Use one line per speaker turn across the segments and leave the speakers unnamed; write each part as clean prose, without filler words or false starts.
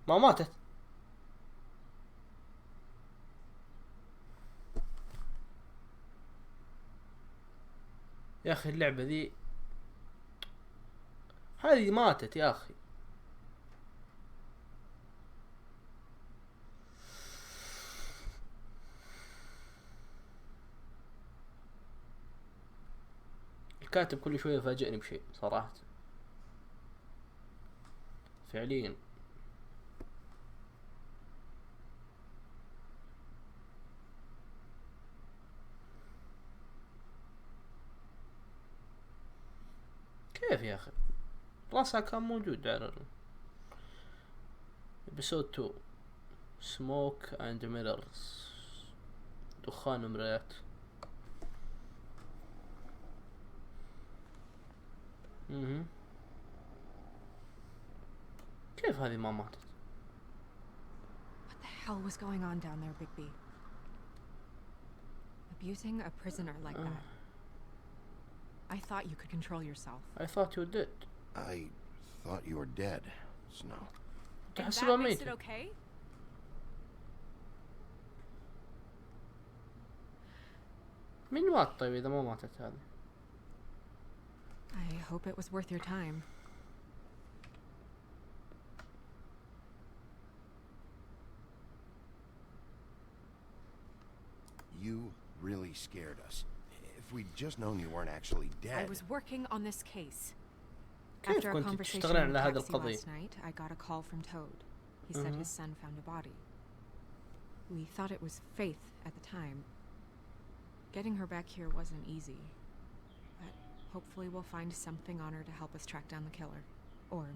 ما ماتت. يا اخي اللعبة ذي هذه ماتت يا اخي. الكاتب كل شوية يفاجئني بشيء صراحة فعليا. كيف يا اخي راسها كان موجود على episode 2 smoke and mirrors دخان ومرايات. كيف هذه ما ماتت؟
What the hell was going on down there, Bigby? Abusing a prisoner like that. I thought you could control yourself.
I thought you did.
I thought you were dead, Snow.
And that makes it okay?
مين مات طيب إذا ما ماتت هذه؟
I hope it was worth your time.
You really scared us. If we'd just known you weren't actually dead.
I was working on this case.
كيف
After a
كنت
conversation
تشتغلين
in
على هذه
the taxi
القضية؟
last night, I got a call from Toad. He said his son found a body. We thought it was Faith at the time. Getting her back here wasn't easy. But hopefully we'll find something on her to help us track down the killer. Or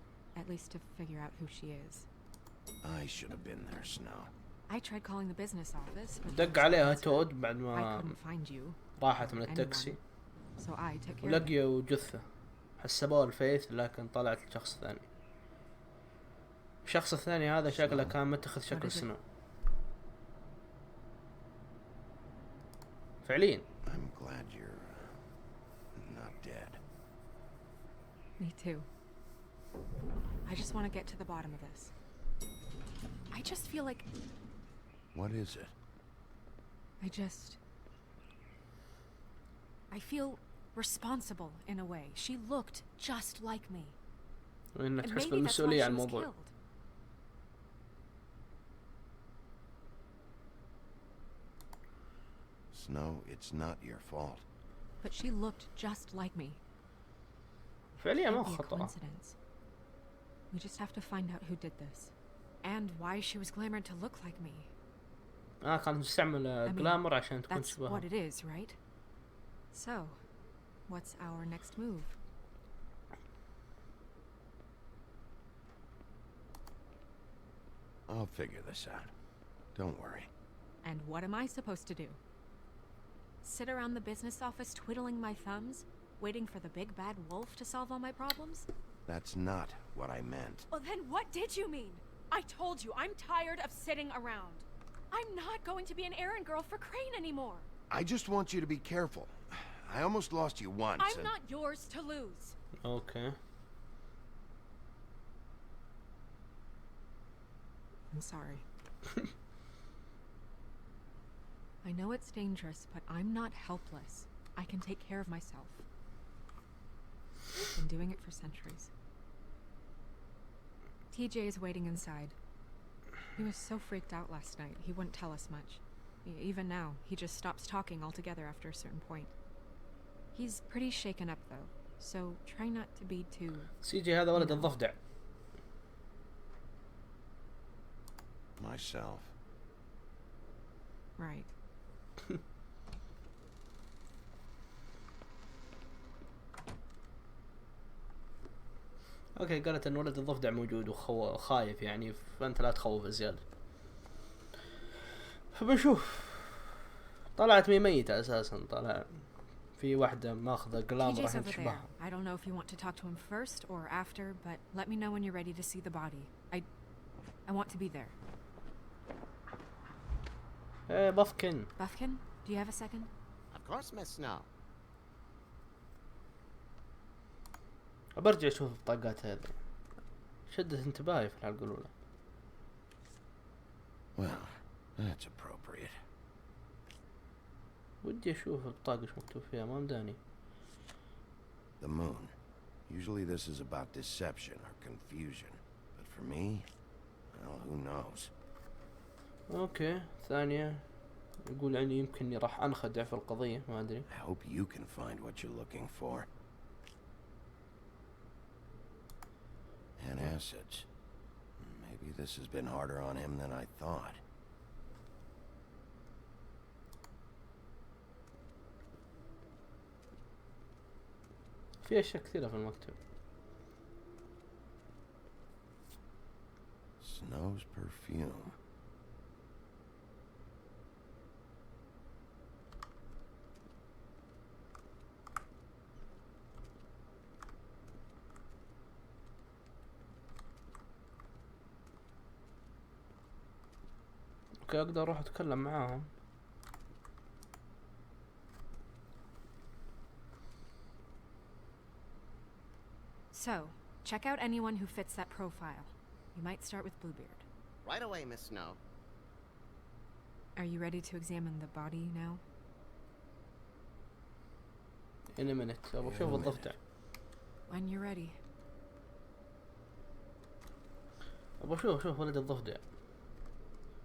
at least to figure out who she is.
I should have been there, Snow.
I tried calling the business office, but
دق عليها تود بعد
I
ما
couldn't find you.
راحت من التاكسي
So I took care of it.
ولقيوا جثة حسبوها الفيث لكن طلعت شخص ثاني. الشخص الثاني هذا شكله كان متخذ شكل سنو فعليا.
I'm glad you're not dead.
Me too. I just want to get to the bottom of this. I just feel like...
What is it?
I feel responsible in a way. She looked just like me.
وإنك
And
تحس
maybe that's why
بالمسؤولية
she
عن
was
الموضوع.
killed.
Snow, it's not your fault.
But she looked just like me.
فعليا ما
Can't be a
خطأ.
coincidence. We just have to find out who did this. And why she was glamored to look like me.
كانت مستعملة
I mean,
جلامر عشان تكون
That's
شبهها.
what it is, right? So, what's our next move?
I'll figure this out. Don't worry.
And what am I supposed to do? Sit around the business office twiddling my thumbs, waiting for the big bad wolf to solve all my problems?
That's not what I meant.
Well, then what did you mean? I told you, I'm tired of sitting around. I'm not going to be an errand girl for Crane anymore.
I just want you to be careful. I almost lost you once.
I'm not yours to lose.
Okay.
I'm sorry. I know it's dangerous, but I'm not helpless. I can take care of myself. I've been doing it for centuries. TJ is waiting inside. He was so freaked out last night, he wouldn't tell us much. Even now, he just stops talking altogether after a certain point. He's pretty shaken up though, so try not to be too...
CJ هذا ولد الضفدع.
Myself.
Right.
اوكي قالت ان ولد الضفدع موجود وخايف يعني فانت لا تخوف زيادة. فبنشوف. طلعت ميتة اساسا. طلع في واحدة ماخذة جلام راح تشبهها.
I don't know if you want to talk to him first or after, but let me know when you're ready to see the body. I want to be there.
ايه بافكن.
Buffkin, do you have a second?
Of course, Miss Snow.
برجع اشوف الطاقات هذه. شدت انتباهي في الحلقة الأولى.
Well, that's appropriate.
ودي اشوف البطاقة ايش مكتوب فيها، ما مداني.
The moon. Usually this is about deception or confusion. But for me, well, who knows?
اوكي، ثانية. يقول يعني يمكن اني راح انخدع في القضية، ما ادري.
I hope you can find what you're looking for. And assets. Maybe this has been harder on him than I thought.
في اشياء كثيرة في المكتب.
Snow's perfume.
اوكي، اقدر اروح اتكلم معاهم.
So, check out anyone who fits that profile. You might start with Bluebeard.
Right away, Miss Snow.
Are you ready to examine the body now?
In a minute. ابغى اشوف الضفدع.
When you're ready.
ابغى اشوف ولد الضفدع.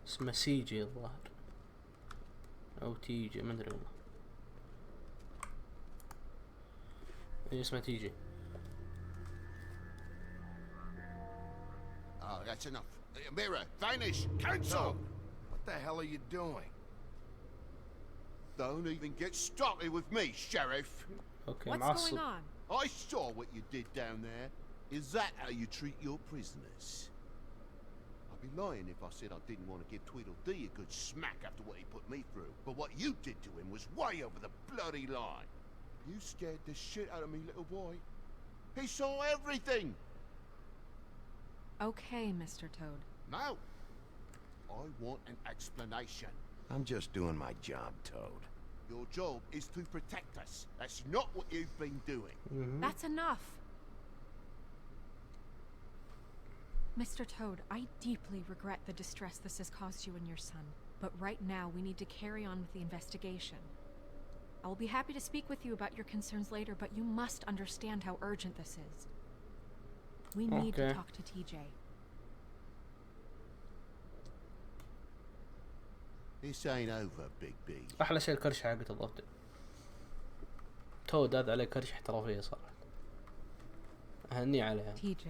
اسمه سيجي الظاهر، او تيجي، ما ادري والله. اي اسمه تيجي.
Oh, that's enough. Mirror, vanish, cancel!
What the hell are you doing?
Don't even get started with me, Sheriff.
اوكي،
What's
معصب.
going on?
I saw what you did down there. Is that how you treat your prisoners? I'd be lying if I said I didn't want to give Tweedledee a good smack after what he put me through. But what you did to him was way over the bloody line. You scared the shit out of me, little boy. He saw everything.
Okay, Mr. Toad.
No. I want an explanation.
I'm just doing my job, Toad.
Your job is to protect us. That's not what you've been doing.
That's enough. Mr. Toad, I deeply regret the distress this has caused you and your son. But right now, we need to carry on with the investigation. I will be happy to speak with you about your concerns later, but you must understand how urgent this is. We need to talk to TJ.
This ain't over, Big B.
احلى شيء الكرشة حقت الضفدع. تود هذا عليه كرشة احترافية صراحة. اهني عليها.
TJ.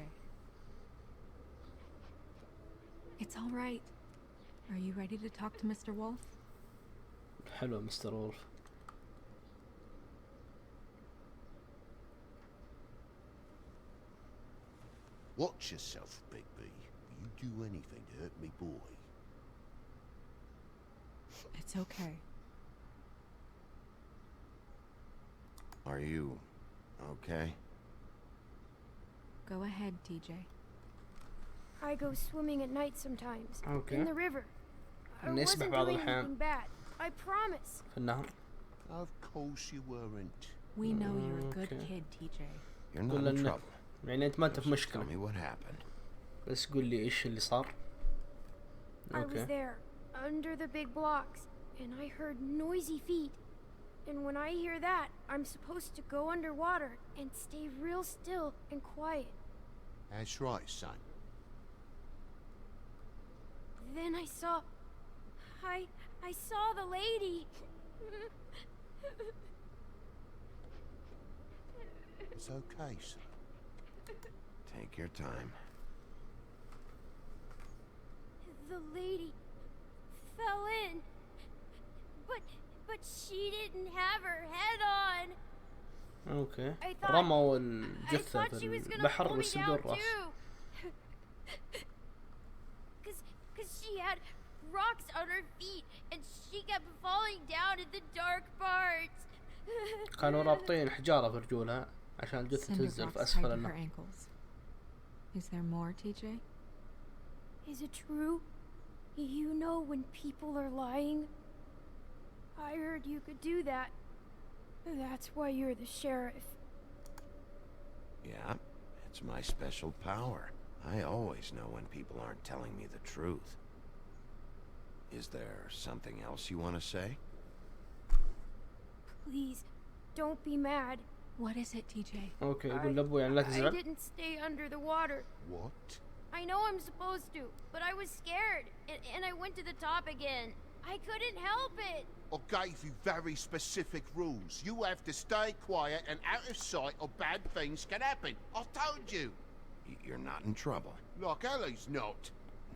It's all right. Are you ready to talk to Mr. Wolf?
حلو مستر وولف.
Watch yourself, Big B. You do anything to hurt me, boy.
It's okay.
Are you okay?
Go ahead, TJ.
I go swimming at night sometimes.
Okay.
In the river. I
نسبح
wasn't
بعض
doing
الأحيان.
anything bad. I promise.
في النهر.
Of course you weren't.
We know you're a good
Okay.
kid, TJ.
You're not
قول
in
لنا
trouble.
يعني انت ما انت في
Just tell
مشكلة،
me what happened.
بس قول لي ايش اللي صار.
I was
اوكي.
there, under the big blocks, and I heard noisy feet. And when I hear that, I'm supposed to go underwater and stay real still and quiet.
That's right, son.
Then I saw... I saw the lady.
It's okay, son.
Take your time.
The lady fell in. But she didn't have her head on.
اوكي.
I thought-
رموا
I
الجثة
thought she
في
was gonna
البحر
pull me
وسدوا
down
الراس.
too. Cause she had rocks on her feet and she kept falling down in the dark parts.
كانوا رابطين حجارة في رجولها عشان الجثة
Cinder
تنزل
blocks
في
tied
أسفل
to her
النهر.
ankles. Is there more, TJ?
Is it true? You know when people are lying? I heard you could do that. That's why you're the sheriff.
Yeah, it's my special power. I always know when people aren't telling me the truth. Is there something else you want to say?
Please, don't be mad.
What is it, TJ?
اوكي يقول لابوه يعني لا
I
تزعل.
didn't stay under the water.
What?
I know I'm supposed to, but I was scared, and I went to the top again. I couldn't help it.
I gave you very specific rules. You have to stay quiet and out of sight or bad things can happen. I told you.
You're not in trouble.
Like Ellie's not.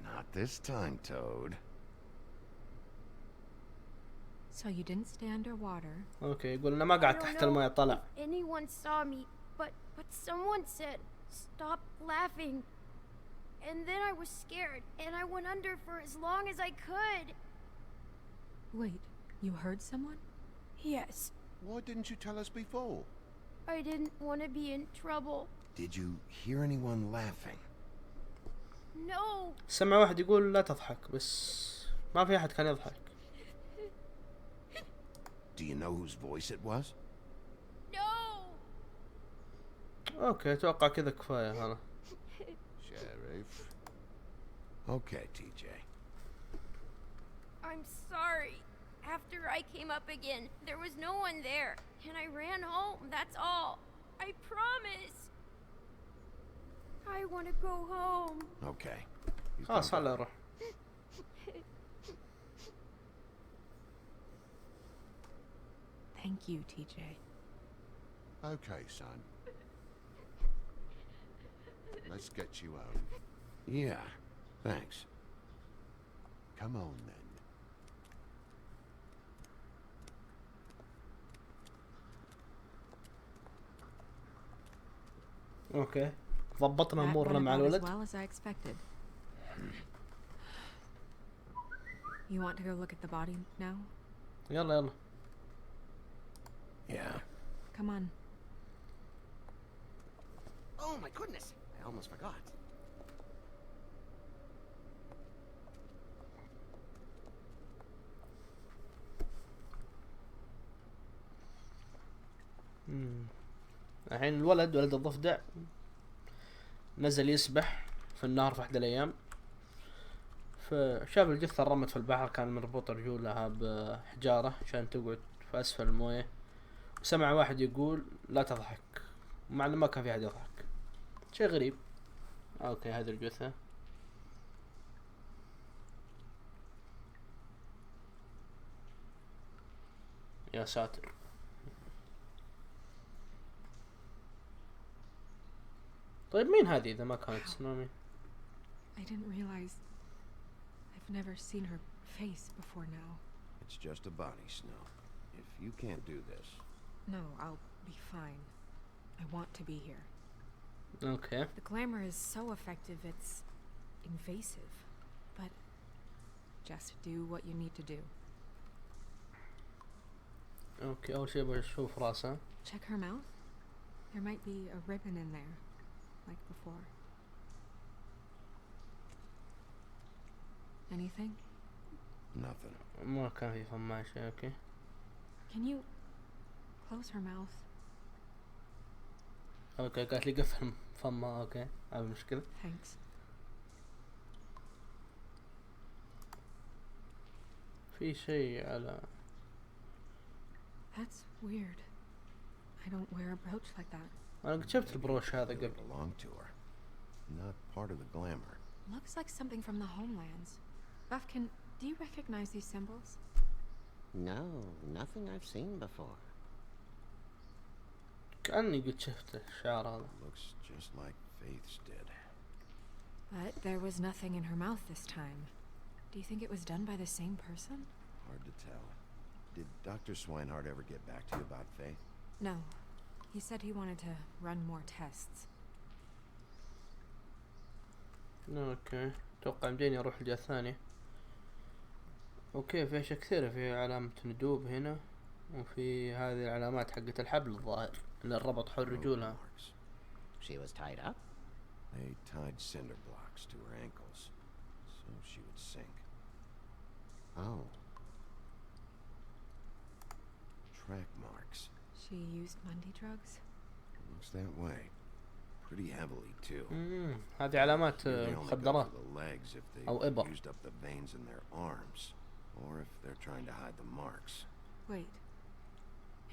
Not this time, Toad.
So you didn't stay underwater.
اوكي يقول انا ما قعدت
I don't
تحت
know
المويه طلع.
if anyone saw me, but someone said, stop laughing. And then I was scared, and I went under for as long as I could.
Wait, you heard someone?
Yes,
Why didn't you tell us before?
I didn't want to be in trouble.
Did you hear anyone laughing?
No,
سمع واحد يقول لا تضحك بس ما في احد كان يضحك.
Do you know whose voice it was?
no.
اوكي اتوقع كذا كفايه هذا.
Sheriff.
Okay, TJ.
I'm sorry. After I came up again, there was no one there, and I ran home, that's all. I promise. I want to go home.
Okay. He's
خلاص
gonna
هلا
go.
روح.
Thank you, TJ.
Okay, son. Let's get you home.
Yeah, thanks.
Come on, then.
اوكي ضبطنا
That
امورنا
went
مع
about as
الولد.
well as I expected. You want to go look at the body now?
يلا يلا.
Yeah.
Come on.
Oh my goodness, I almost forgot.
الحين الولد ولد الضفدع نزل يسبح في النهر في احدى الايام، فشاف الجثة رمت في البحر، كان مربوط رجولها بحجارة عشان تقعد في اسفل المويه، وسمع واحد يقول لا تضحك، مع انه ما كان في احد يضحك. شيء غريب. اوكي هذه الجثة. يا ساتر. طيب مين هذه اذا ما كانت سنومي؟
I didn't realize. I've never seen her face before now.
It's just a body, Snow. If you can't do this...
No, I'll be fine. I want to be here.
اوكي.
The glamour is so effective, it's invasive. But just do what you need to do.
اوكي اول شيء بشوف راسها.
Check her mouth. There might be a ribbon in there, like before. Anything?
Nothing.
ما كان في فمها شيء. اوكي.
Can you close her mouth?
اوكي قالت لي قفل فمها. اوكي هذا مشكلة.
Thanks.
في شيء على.
That's weird. I don't wear a brooch like that.
انا قد شفت البروش هذا
It
قبل.
belonged to her. Not part of the glamour.
Looks like something from the homelands. Buffkin, do you recognize these symbols?
No, nothing I've seen before.
كأني قد شفت الشعر هذا.
Looks just like Faith's did.
But there was nothing in her mouth this time. Do you think it was done by the same person?
Hard to tell. Did Dr. Swinehart ever get back to you about Faith?
No. He said he wanted to run more tests.
اوكي اتوقع مديني اروح الجهة الثانية. اوكي في اشياء كثيرة، في علامة ندوب هنا، وفي هذه العلامات حقت الحبل الظاهر اللي ربط حول رجولها.
Marks.
She was tied up?
They tied cinder blocks to her ankles, so she would sink.
Oh.
Track marks.
She used Mundy drugs?
Looks that way. Pretty heavily too.
هذه علامات
They only go
مخدرات
for the legs if they
أو إبر.
used up the veins in their arms, or if they're trying to hide the marks.
Wait.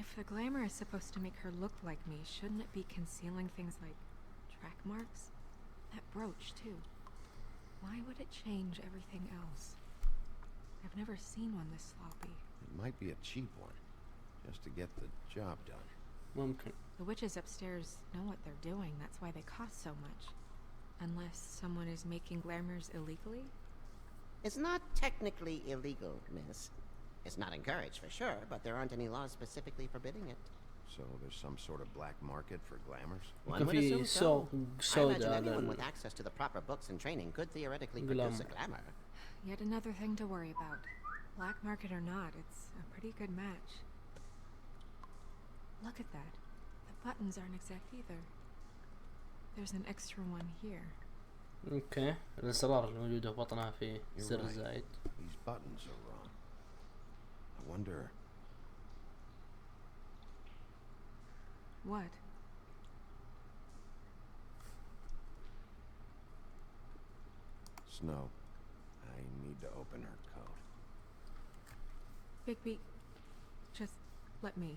If the glamour is supposed to make her look like me, shouldn't it be concealing things like track marks? That brooch, too. Why would it change everything else? I've never seen one this sloppy.
It might be a cheap one, just to get the job done.
ممكن.
The witches upstairs know what they're doing, that's why they cost so much. Unless someone is making glamours illegally?
It's not technically illegal, miss. It's not encouraged for sure, but there aren't any laws specifically forbidding it.
So there's some sort of black market for glamours?
One
يمكن
would
في
assume so.
سوق
I imagine
سوداء
anyone with
لل
access to the proper books and training could theoretically produce a glamour.
Yet another thing to worry about. Black market or not, it's a pretty good match. Look at that. The buttons aren't exact either. There's an extra one here.
اوكي الأسرار الموجودة في بطنها في
You're
زر
right.
زايد.
These buttons are wrong. I wonder...
What?
Snow, I need to open her coat.
Bigby, just let me.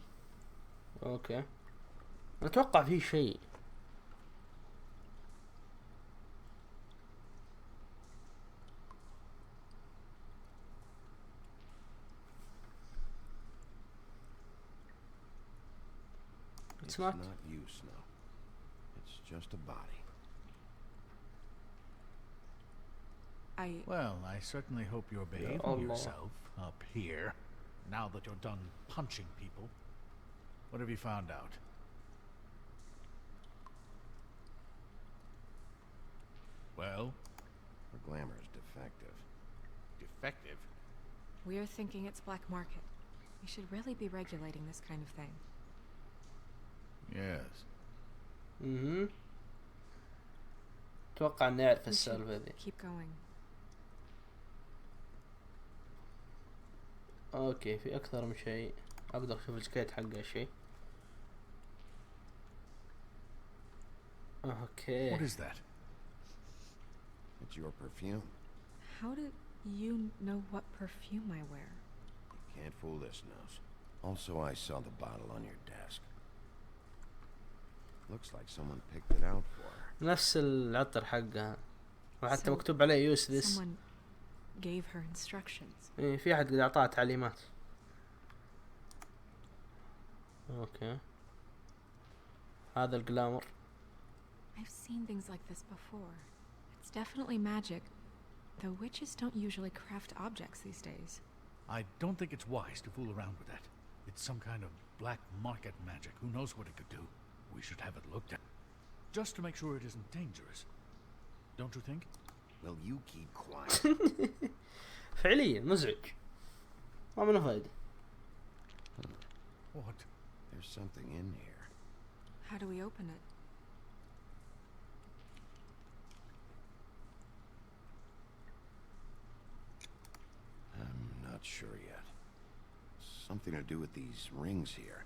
اوكي. أتوقع في شيء. It's not.
not you, Snow. It's just a body.
Well, I certainly hope you're behaving
Allah.
yourself up here, now that you're done punching people. What have you found out? Well?
Her glamour is defective.
Defective?
We're thinking it's black market. We should really be regulating this kind of thing.
Yes.
أتوقع إني أعرف
We should
السالفة ذي.
keep going.
اوكي في اكثر من شيء. اقدر اشوف السكيت حقه شيء. اوكي.
What is that?
It's your perfume.
How do you know what perfume I wear?
You can't fool this nose. Also, I saw the bottle on your desk. Looks like someone picked it out for her.
نفس العطر حقها وحتى
So,
مكتوب عليه use this.
Someone gave her instructions.
إيه في أحد قد أعطاها تعليمات. اوكي. هذا الجلامر.
I've seen things like this before. It's definitely magic, though witches don't usually craft objects these days.
I don't think it's wise to fool around with that. It's some kind of black market magic. Who knows what it could do? We should have it looked at. Just to make sure it isn't dangerous. Don't you think?
Will you keep quiet?
فعليا مزعج. ما منه فايدة.
What?
There's something in here.
How do we open it?
I'm not sure yet. Something to do with these rings here.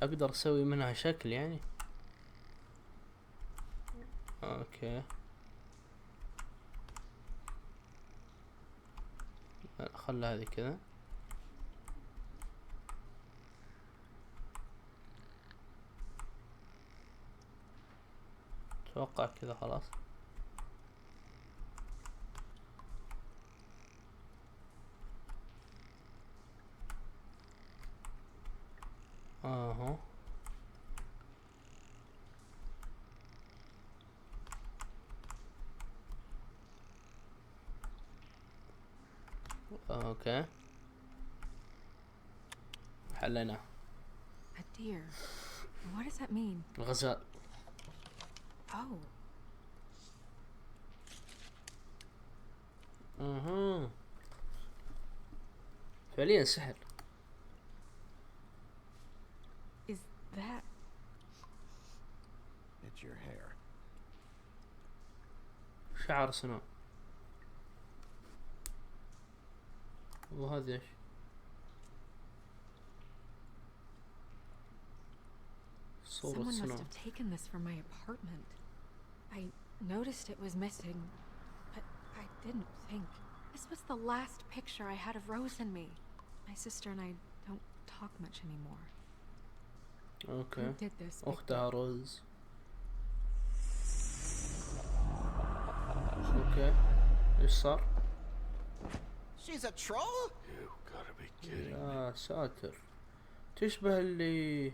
اقدر اسوي منها شكل يعني. اوكي. خلي هذه كذا. اتوقع كذا خلاص. اهو. اوكي. حلينا.
A deer. What does that mean?
الغزال.
Oh,
اها. فعليا سحر.
is that...
It's your hair.
شعر سنو. وهذا ايش؟ صورة
Someone must
سنون.
have taken this from my apartment. I noticed it was missing, but I didn't think. This was the last picture I had of Rose and me. My sister and I don't talk much anymore.
اوكي.
Who did this? Big
اختها
Big?
روز. اوكي. ايش صار؟
She's a troll?
You gotta be kidding me.
يا ساتر. تشبه اللي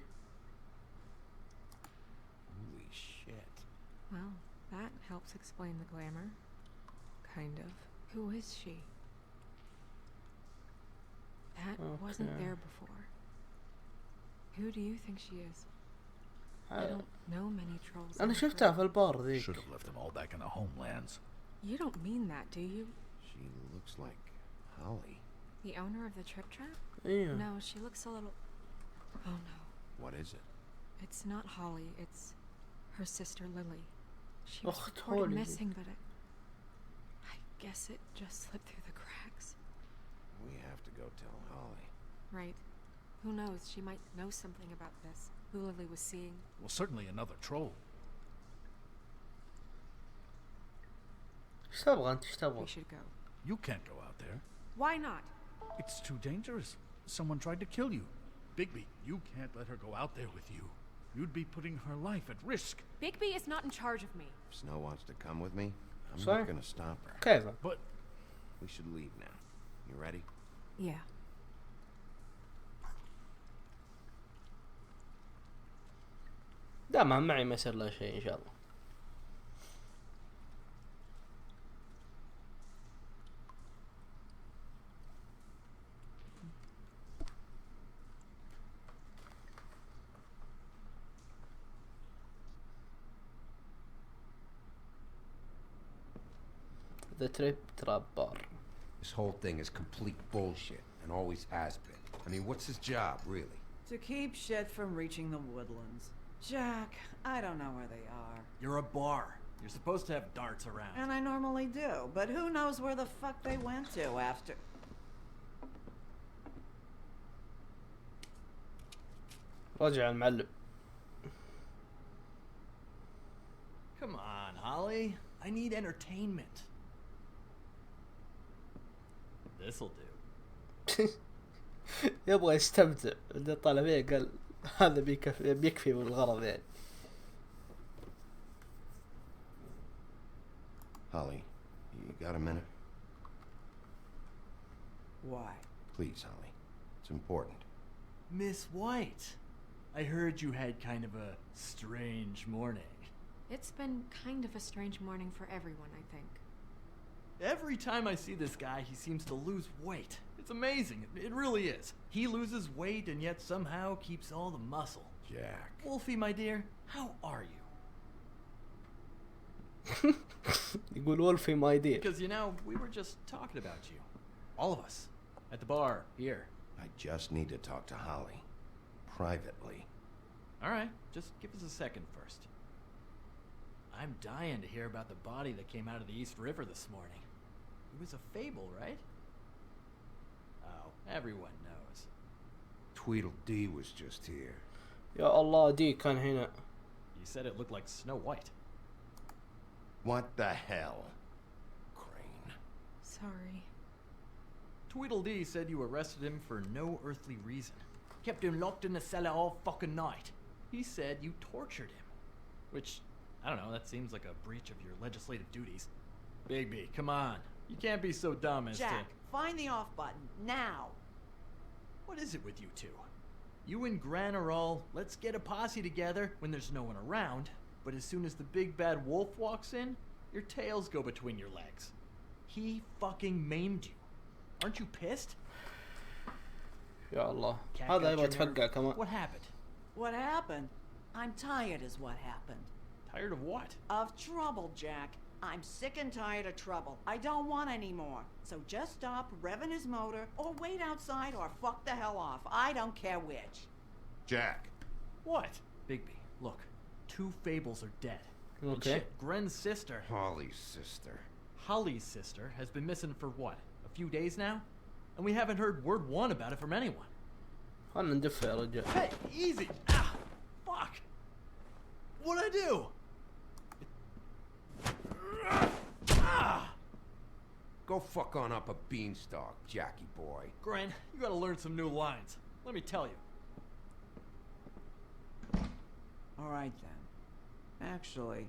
Holy shit.
Well, that helps explain the glamour. Kind of. Who is she? That wasn't
Okay.
there before. Who do you think she is? I don't know many trolls.
انا
I'm
شفتها
afraid.
في البار ذيك.
Should have left them all back in the homelands.
You don't mean that, do you?
She looks like Holly.
The owner of the trip trap?
ايوه.
No, she looks a little... Oh no.
What is it?
It's not Holly, it's her sister Lily. She was
أخت
reported
هولي.
missing, but I guess it just slipped through the cracks.
We have to go tell Holly.
Right. Who knows, she might know something about this. Who Lily was seeing.
Well, certainly another troll.
ايش تبغى انت؟ ايش
We
تبغى؟
should go.
You can't go out there.
Why not?
It's too dangerous. Someone tried to kill you. Bigby, you can't let her go out there with you. You'd be putting her life at risk.
Bigby is not in charge of me.
If Snow wants to come with me, I'm
Sorry?
not gonna stop her.
كيف؟
But
We should leave now. You ready?
Yeah.
دامها معي ما يصير لها شيء ان شاء الله. The Trip Trap Bar.
This whole thing is complete bullshit, and always has been. I mean, what's his job, really?
To keep shit from reaching the woodlands. Jack, I don't know where they are.
You're a bar. You're supposed to have darts around.
And I normally do, but who knows where the fuck they went to after...
رجع المعلم.
Come on, Holly. I need entertainment. This'll do.
يبغى يستمتع. اللي طالع فيه قال هذا بيكفي بالغرض يعني.
Holly, you got a minute?
Why?
Please, Holly. It's important.
Miss White, I heard you had kind of a strange morning.
It's been kind of a strange morning for everyone, I think.
Every time I see this guy, he seems to lose weight. It's amazing. It really is. He loses weight and yet somehow keeps all the muscle.
Jack.
Wolfie, my dear, how are you?
يقول ولفي my dear.
Because, you know, we were just talking about you. All of us. At the bar, here.
I just need to talk to Holly. Privately.
All right, just give us a second first. I'm dying to hear about the body that came out of the East River this morning. It was a fable, right? Oh, everyone knows.
Tweedledee was just here.
يا الله دي كان هنا.
You said it looked like Snow White.
What the hell? Crane.
Sorry.
Tweedledee said you arrested him for no earthly reason. Kept him locked in the cellar all fucking night. He said you tortured him. Which, I don't know, that seems like a breach of your legislative duties. Bigby, come on. You can't be so dumb as
Jack,
to...
find the off button, now!
What is it with you two? You and Gran are all, let's get a posse together when there's no one around, but as soon as the big bad wolf walks in, your tails go between your legs. He fucking maimed you. Aren't you pissed?
يا الله.
Cat
هذا
got
يبغى
your
يتفقع
nerve?
كمان.
What happened?
What happened? I'm tired is what happened.
Tired of what?
Of trouble, Jack. I'm sick and tired of trouble. I don't want any more. So just stop revving his motor, or wait outside, or fuck the hell off. I don't care which.
Jack.
What? Bigby, look. 2 fables are dead. And
Okay.
shit, Gren's sister,
Holly's sister.
Holly's sister, has been missing for what? A few days now? And we haven't heard word one about it from anyone.
خلنا ندفع يا رجال.
Hey, easy! Ah! Fuck! What'd I do?
Go fuck on up a beanstalk, Jackie boy.
Gren, you gotta learn some new lines. Let me tell you.
All right then. Actually,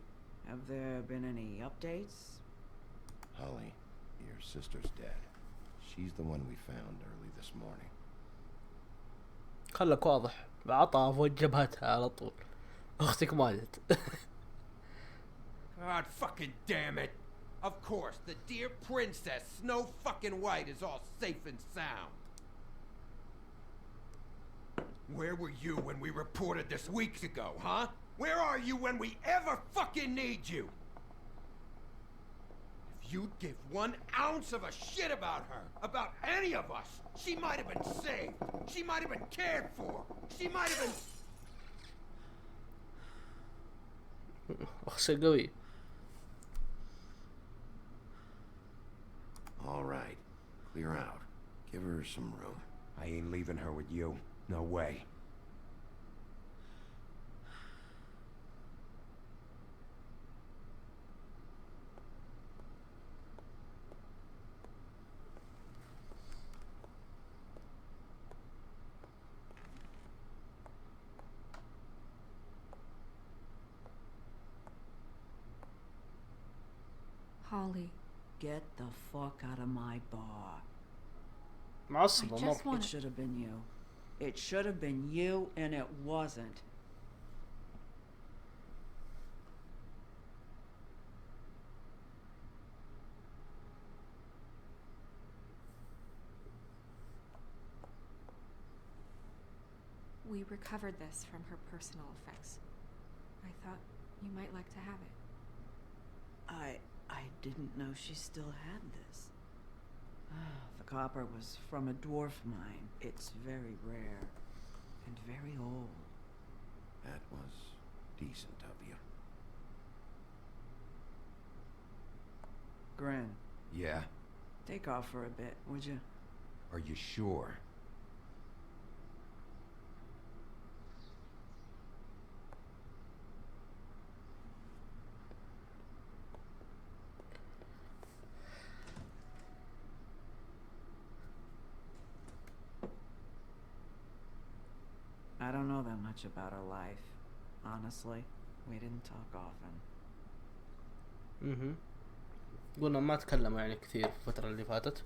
have there been any updates?
Holly, your sister's dead. She's the one we found early this morning.
خلك واضح عطى فوق جبهتها على طول. اختك ماتت.
God fucking damn it. Of course, the dear princess, Snow fucking White, is all safe and sound. Where were you when we reported this weeks ago, huh? Where are you when we ever fucking need you? If you'd give 1 ounce of a shit about her, about any of us, she might have been saved. She might have been cared for. She might have been...
اخسر قوي.
All right, clear out. Give her some room.
I ain't leaving her with you. No way.
Holly.
Get the fuck out of my bar.
معصبة
I just
مرة.
It should have been you. It should have been you, and it wasn't.
We recovered this from her personal effects. I thought you might like to have it.
I didn't know she still had this. The copper was from a dwarf mine. It's very rare and very old.
That was decent of you.
Gren,
Yeah?
take off for a bit, would you?
Are you sure?
I don't know that much about her life. Honestly, we didn't talk often.
قلنا ما تكلموا يعني كثير في الفترة اللي فاتت.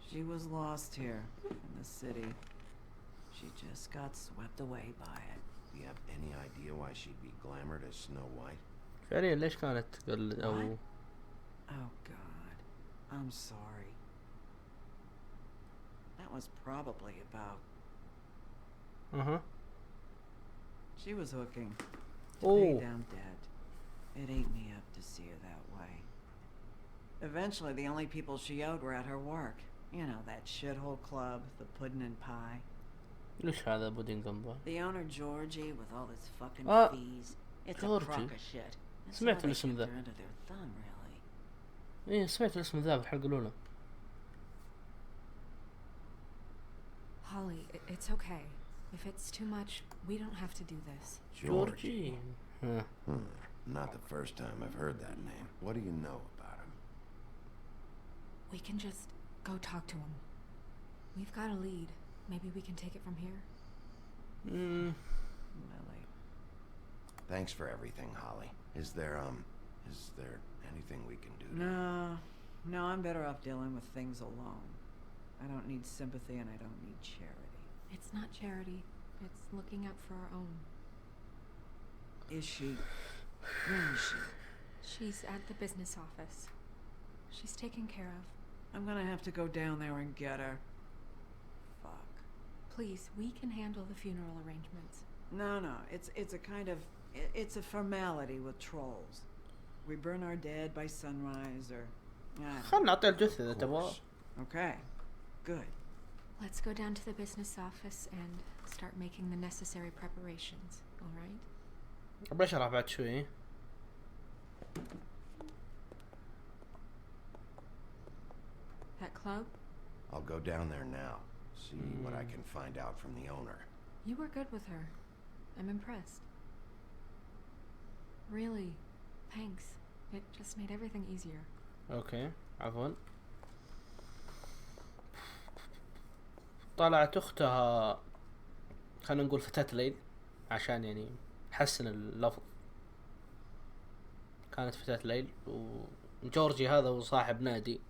She was lost here in the city. She just got swept away by it.
Do you have any idea why she'd be glamored as Snow White?
فعليا ليش كانت تقل أو
Oh God, I'm sorry. That was probably about... She was hooking to pay
Oh.
down debt. It ate me up to see her that way. Eventually, the only people she owed were at her work. You know, that shithole club, the pudding and pie.
ليش هذا بودين قنبة؟
The owner, Georgie, with all his fucking
Ah,
fees. It's
Georgie.
a crock of shit. That's
سمعت
how they
الاسم
keep
ذا.
her under their thumb, really.
إيه سمعت الاسم ذا في الحلقة الأولى.
Holly, it's okay. If it's too much, we don't have to do this.
جورجي.
Not the first time I've heard that name. What do you know about him?
We can just go talk to him. We've got a lead. Maybe we can take it from here.
Lily.
Thanks for everything, Holly. Is there anything we can do?
No, I'm better off dealing with things alone. I don't need sympathy and I don't need charity.
It's not charity. It's looking out for our own.
Is she? Where is she?
She's at the business office. She's taken care of.
I'm gonna have to go down there and get her. Fuck.
Please, we can handle the funeral arrangements.
No, it's a kind of... It's a formality with trolls. We burn our dead by sunrise or...
خلنا نعطيه الجثة إذا تبغى.
Okay, good.
Let's go down to the business office and start making the necessary preparations, all right?
بشرح بعد شوي.
That club?
I'll go down there now. See what I can find out from the owner.
You were good with her. I'm impressed. Really, thanks. It just made everything easier.
اوكي عفوا. طلعت اختها، خلينا نقول فتاة ليل عشان يعني نحسن اللفظ. كانت فتاة ليل، وجورجي هذا هو صاحب نادي